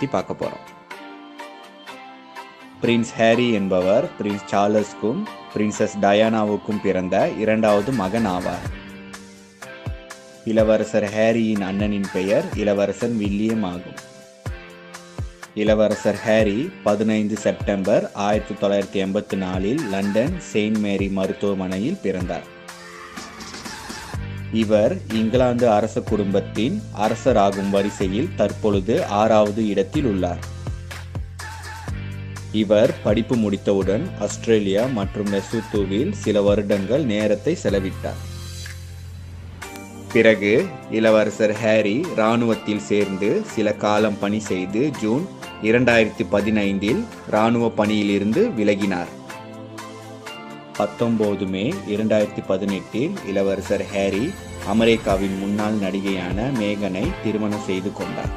பற்றி பார்க்க போகிறோம். பிரின்ஸ் ஹாரி என்பவர் பிரின்ஸ் சார்லஸுக்கும் பிரின்சஸ் டயானாவுக்கும் பிறந்த இரண்டாவது மகன் ஆவார். இளவரசர் ஹாரியின் அண்ணனின் பெயர் இளவரசர் வில்லியம் ஆகும். இளவரசர் ஹாரி 15 செப்டம்பர் 1984 லண்டன் செயின்ட் மேரி மருத்துவமனையில் பிறந்தார். இவர் இங்கிலாந்து அரச குடும்பத்தின் அரசராகும் வரிசையில் தற்பொழுது 6வது இடத்தில் உள்ளார். இவர் படிப்பு முடித்தவுடன் ஆஸ்திரேலியா மற்றும் லெசோத்தோவில் சில வருடங்கள் நேரத்தை செலவிட்டார். பிறகு இளவரசர் ஹாரி இராணுவத்தில் சேர்ந்து சில காலம் பணி செய்து ஜூன் 2015 இராணுவ பணியிலிருந்து விலகினார். 19 மே 2018 இளவரசர் ஹாரி அமெரிக்காவின் முன்னாள் நடிகையான மேகனை திருமணம் செய்து கொண்டார்.